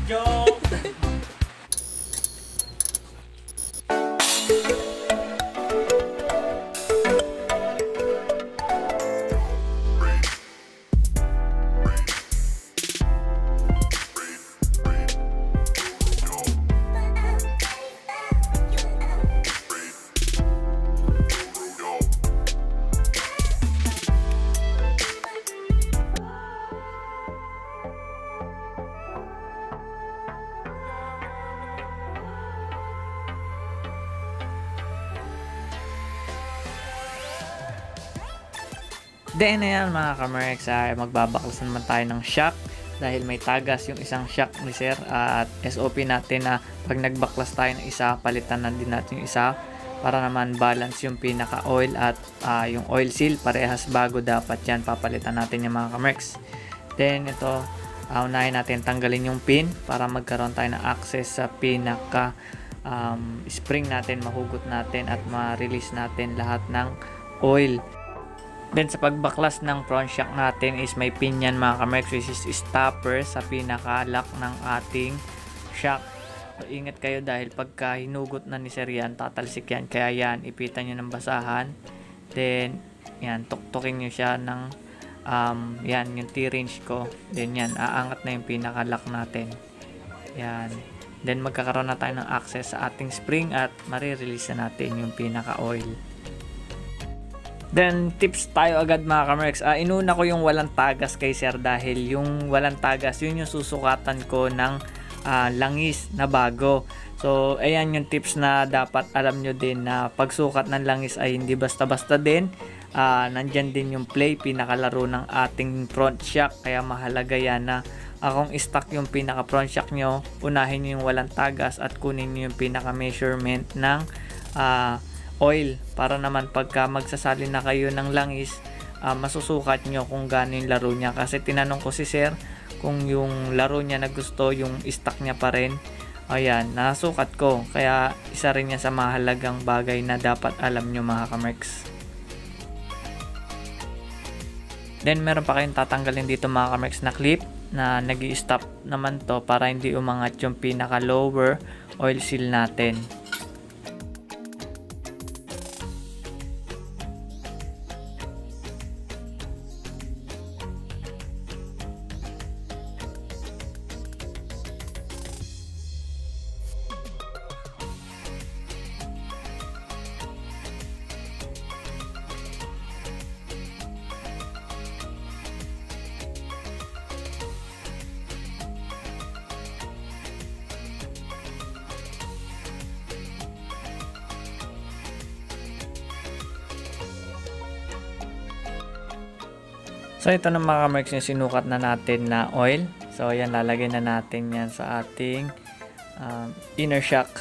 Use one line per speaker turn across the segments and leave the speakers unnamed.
Joke!
Then ayan mga kamerks, magbabaklas naman tayo ng shock dahil may tagas yung isang shock ni sir, at SOP natin na pag nagbaklas tayo ng isa, palitan na din natin yung isa para naman balance yung pinaka oil at yung oil seal parehas bago dapat yan, papalitan natin yung mga kamerks. Then ito, unahin natin tanggalin yung pin para magkaroon tayo ng access sa pinaka spring natin, mahugot natin at ma-release natin lahat ng oil. Then sa pagbaklas ng front shock natin is may pin yan mga kamerks, which is stopper sa pinaka-lock ng ating shock. So, ingat kayo dahil pagka hinugot na ni sir yan, tatalsik yan. Kaya yan, ipitan nyo ng basahan. Then, yan, tuktukin nyo siya ng yan, yung T-range ko. Then yan, aangat na yung pinaka-lock natin. Yan. Then magkakaroon na tayo ng access sa ating spring at marirelease na natin yung pinaka-oil. Then tips tayo agad mga kamerks. Inuna ko yung walang tagas kay sir dahil yung walang tagas yun yung susukatan ko ng langis na bago. So ayan yung tips na dapat alam nyo din, na pagsukat ng langis ay hindi basta-basta din. Nandyan din yung play, pinakalaro ng ating front shock, kaya mahalaga yan na kung stock yung pinaka front shock nyo, unahin nyo yung walang tagas at kunin nyo yung pinaka measurement ng oil para naman pagka magsasali na kayo ng langis, masusukat nyo kung gaano yung laro niya. Kasi tinanong ko si sir kung yung laro niya na gusto, yung stock niya pa rin. Ayan, nasukat ko. Kaya isa rin niya sa mahalagang bagay na dapat alam nyo mga kamerks. Then meron pa kayong tatanggalin dito mga kamerks na clip na nag-i-stop naman to para hindi umangat yung pinaka lower oil seal natin. So ito na mga kamerks yung sinukat na natin na oil. So ayan, lalagay na natin yan sa ating inner shock.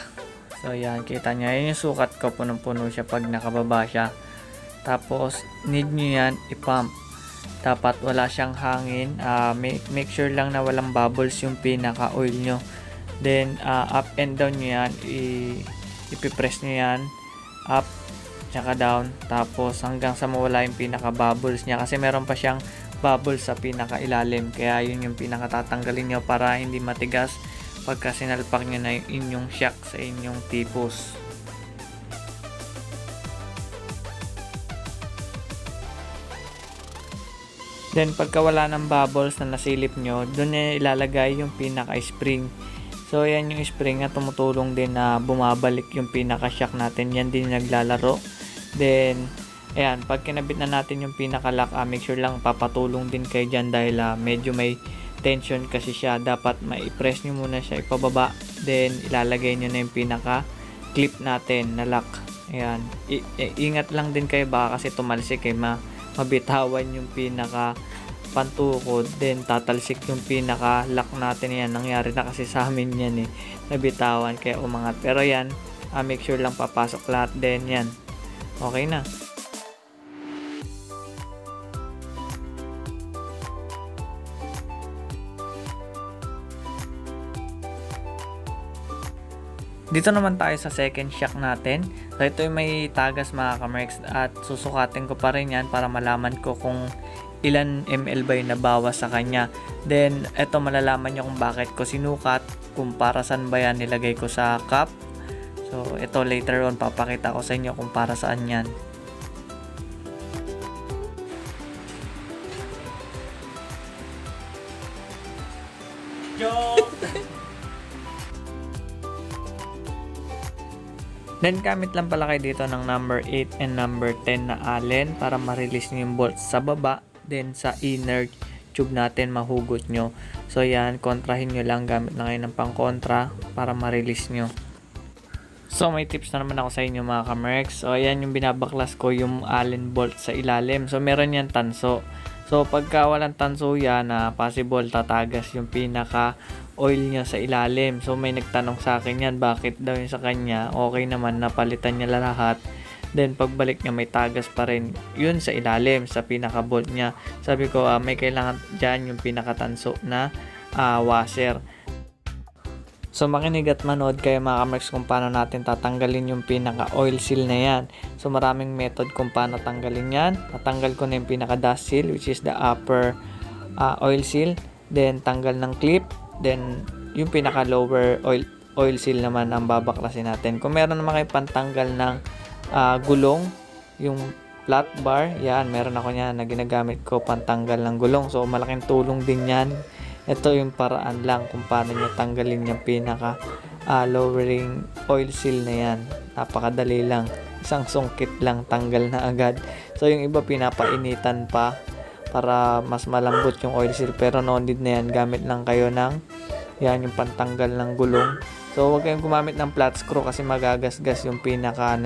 So ayan, kita nyo, yan yung sukat ko, punong-puno siya pag nakababa siya. Tapos need nyo yan i-pump. Dapat wala siyang hangin. Make sure lang na walang bubbles yung pinaka oil nyo. Then up and down nyo yan, ipipress nyo yan up tsaka down, tapos hanggang sa mawala yung pinaka bubbles niya, kasi meron pa siyang bubbles sa pinaka ilalim, kaya yun yung pinaka tatanggalin nyo para hindi matigas pagka sinalpak nyo na yung inyong shock sa inyong tipos. Then pagka wala ng bubbles na nasilip nyo, doon nyo ilalagay yung pinaka spring. So yan yung spring na tumutulong din na bumabalik yung pinaka shock natin, yan din naglalaro. Then ayan, pag kinabit na natin yung pinaka lock, make sure lang papatulong din kayo dyan dahil medyo may tension kasi siya. Dapat mai-press nyo muna siya ipababa, then ilalagay nyo na yung pinaka clip natin na lock. Ayan, ingat lang din kayo baka kasi tumalsik, mabitawan yung pinaka pantukod, then tatalsik yung pinaka lock natin. Yan, nangyari na kasi sa amin yan nabitawan kaya umangat. Pero yan, make sure lang papasok lahat, then yan, okay na. Dito naman tayo sa second shock natin. So ito yung may tagas mga kamerks, at susukatin ko pa rin yan para malaman ko kung ilan ml ba yung nabawas sa kanya. Then eto, malalaman nyo kung bakit ko sinukat, kung para saan ba yan nilagay ko sa cup. So ito, later on papakita ko sa inyo kung para saan yan. Then gamit lang pala kayo dito ng number 8 and number 10 na Allen para ma-release nyo yung bolts sa baba. Then sa inner tube natin mahugot nyo. So yan, kontrahin nyo lang, gamit na kayo ng pang-kontra para ma-release nyo. So may tips na naman ako sa inyo mga kamerks. So ayan yung binabaklas ko, yung Allen bolt sa ilalim. So meron yan tanso. So pagka walang tanso yan, possible tatagas yung pinaka oil niya sa ilalim. So may nagtanong sa akin yan, bakit daw yung sa kanya okay naman, napalitan niya lahat. Then pagbalik niya may tagas pa rin yun sa ilalim, sa pinaka bolt niya. Sabi ko may kailangan dyan yung pinaka tanso na washer. So makinig at manood kayo mga kamerks kung paano natin tatanggalin yung pinaka oil seal na yan. So maraming method kung paano tanggalin yan. Natanggal ko na yung pinaka dust seal, which is the upper oil seal. Then tanggal ng clip. Then yung pinaka lower oil seal naman ang babaklasin natin. Kung meron naman kayo pantanggal ng gulong, yung flat bar, yan, meron ako yan na ginagamit ko pantanggal ng gulong. So malaking tulong din yan. Ito yung paraan lang kung paano nyo tanggalin yung pinaka lowering oil seal na yan. Napakadali lang, isang sungkit lang, tanggal na agad. So yung iba pinapainitan pa para mas malambot yung oil seal, pero no need na yan, gamit lang kayo ng yan, yung pantanggal ng gulong. So huwag kayong gumamit ng flat screw kasi magagasgas yung pinaka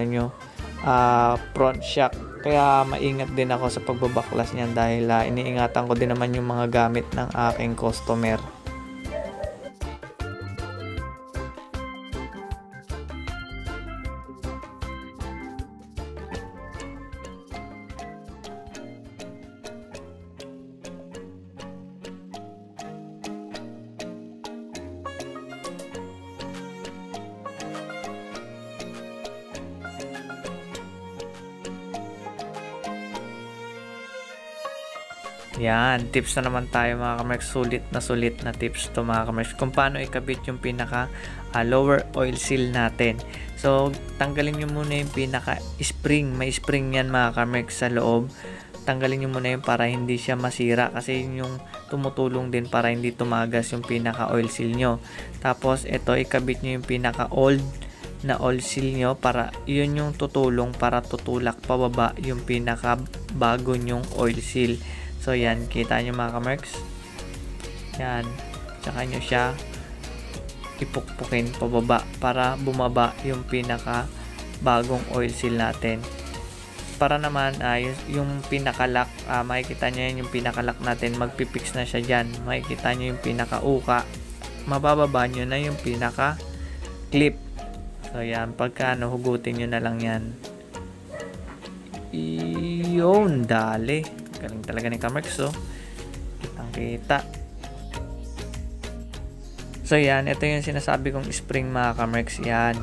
front shock. Kaya maingat din ako sa pagbabaklas niyan dahil iniingatan ko din naman yung mga gamit ng aking customer. Yan, tips na naman tayo mga kamerks. Sulit na tips to mga kamerks kung paano ikabit yung pinaka lower oil seal natin. So tanggalin nyo muna yung pinaka spring. May spring yan mga kamerks sa loob. Tanggalin nyo muna yun para hindi siya masira, kasi yun yung tumutulong din para hindi tumagas yung pinaka oil seal nyo. Tapos ito, ikabit nyo yung pinaka old na oil seal nyo, para yun yung tutulong para tutulak pababa yung pinaka bago nyong oil seal. So yan, kita nyo mga kamerks, yan, tsaka nyo siya ipukpukin pababa para bumaba yung pinaka bagong oil seal natin. Para naman yung pinaka lock, makikita nyo yan, yung pinaka lock natin, magpipix na siya dyan. Makikita nyo yung pinaka uka, mabababa nyo na yung pinaka clip. So yan, pagka hugutin nyo na lang yan. Yun, dali. Galing talaga ni kamerks, so kitang kita. So yan, ito yung sinasabi kong spring mga kamerks. Yan,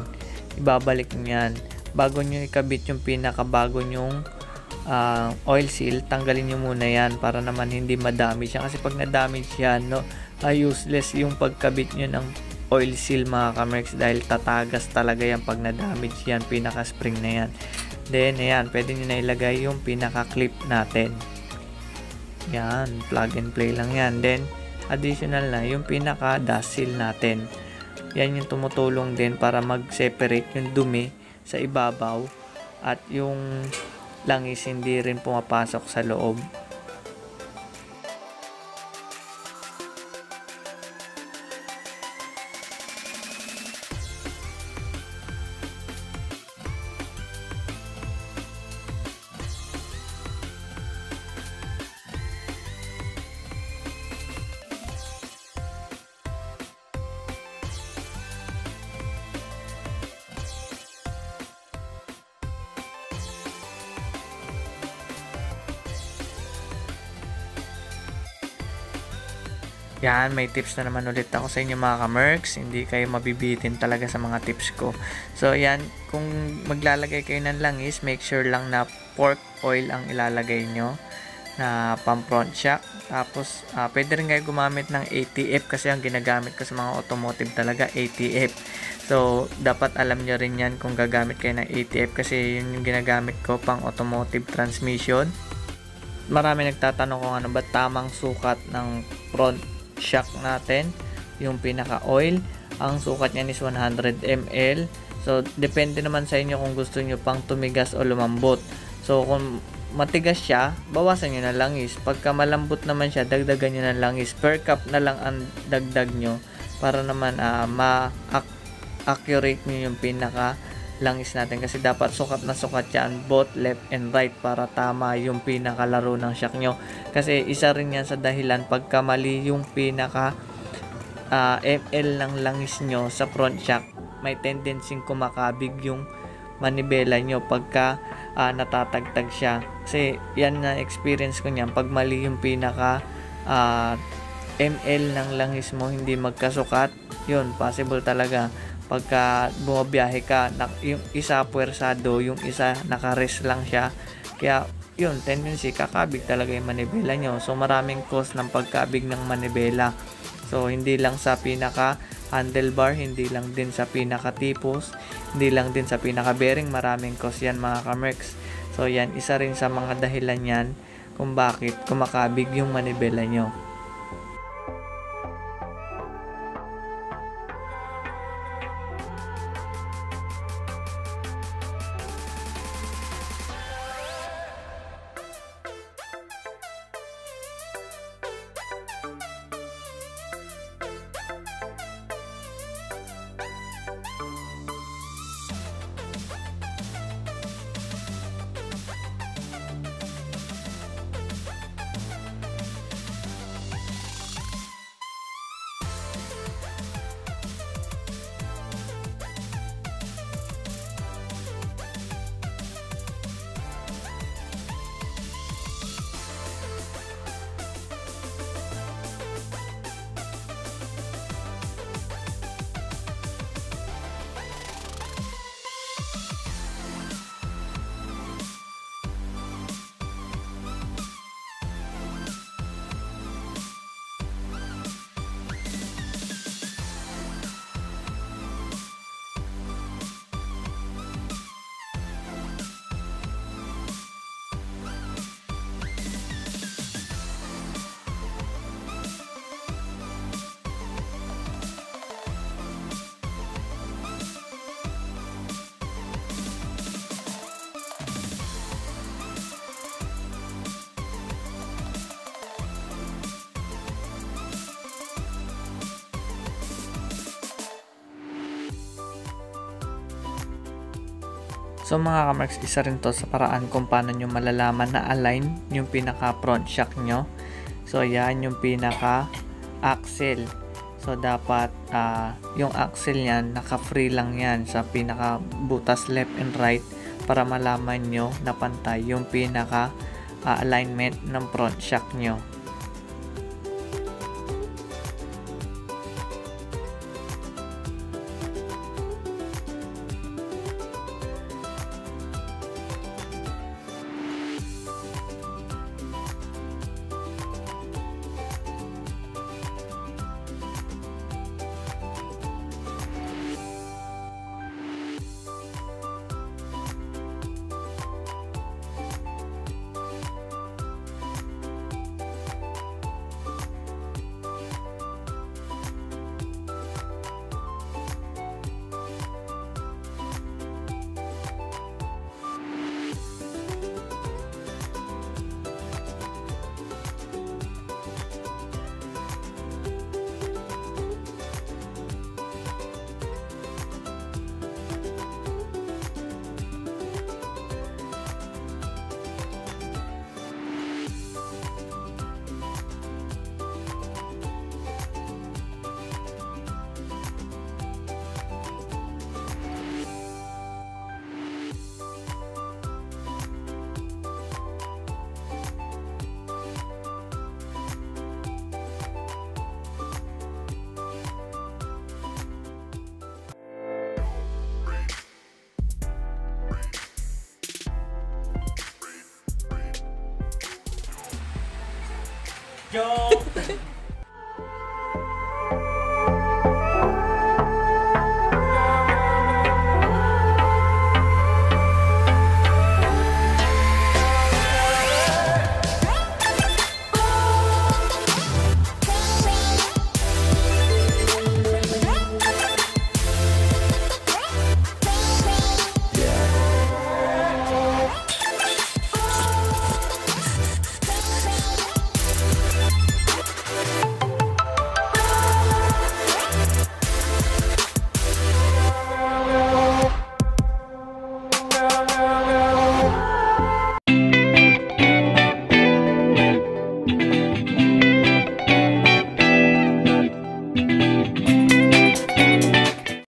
ibabalik nyo yan bago nyo ikabit yung pinakabago nyong oil seal. Tanggalin nyo muna yan para naman hindi madamage yan, kasi pag na-damage yan, useless yung pagkabit nyo ng oil seal mga kamerks, dahil tatagas talaga yan pag na-damage yan, pinaka spring na yan. Then ayan, pwede nyo na ilagay yung pinaka clip natin. Yan, plug and play lang yan. Then additional na yung pinaka dust seal natin. Yan yung tumutulong din para mag-separate yung dumi sa ibabaw at yung langis hindi rin pumapasok sa loob. Yan, may tips na naman ulit ako sa inyo mga kamerks. Hindi kayo mabibitin talaga sa mga tips ko. So yan, kung maglalagay kayo ng langis, make sure lang na pork oil ang ilalagay nyo. na pang front shock. Tapos pwede rin kayo gumamit ng ATF kasi ang ginagamit ko sa mga automotive talaga ATF. So dapat alam nyo rin yan kung gagamit kayo ng ATF kasi yun yung ginagamit ko pang automotive transmission. Marami nagtatanong kung ano ba tamang sukat ng front shock natin, yung pinaka oil. Ang sukat niyan is 100 ml. So depende naman sa inyo kung gusto nyo pang tumigas o lumambot. So kung matigas siya, bawasan nyo na langis. Pagka malambot naman siya, dagdagan nyo na langis. Per cup na lang ang dagdag nyo para naman ma-accurate nyo yung pinaka langis natin. Kasi dapat sukat na sukat yan both left and right para tama yung pinakalaro ng shock nyo. Kasi isa rin yan sa dahilan pagka mali yung pinaka ml ng langis nyo sa front shock, may tendency kumakabig yung manibela nyo pagka natatagtag siya. Kasi yan na experience ko niyan, pag mali yung pinaka ml ng langis mo, hindi magkasukat, yun possible talaga pagka bumabiyahe ka, yung isa puwersado, yung isa naka-rest lang siya, kaya yun tendency kakabig talaga yung manibela nyo. So maraming cause ng pagkabig ng manibela. So hindi lang sa pinaka handlebar, hindi lang din sa pinaka tipos, hindi lang din sa pinaka bearing, maraming cause yan mga kamerks. So yan, isa rin sa mga dahilan yan kung bakit kumakabig yung manibela nyo. So mga kamarks, isa rin to sa paraan kung paano nyo malalaman na align yung pinaka front shock nyo. So yan yung pinaka axle. So dapat yung axle nyan naka free lang yan sa pinaka butas left and right para malaman nyo na pantay yung pinaka alignment ng front shock nyo.
Joke!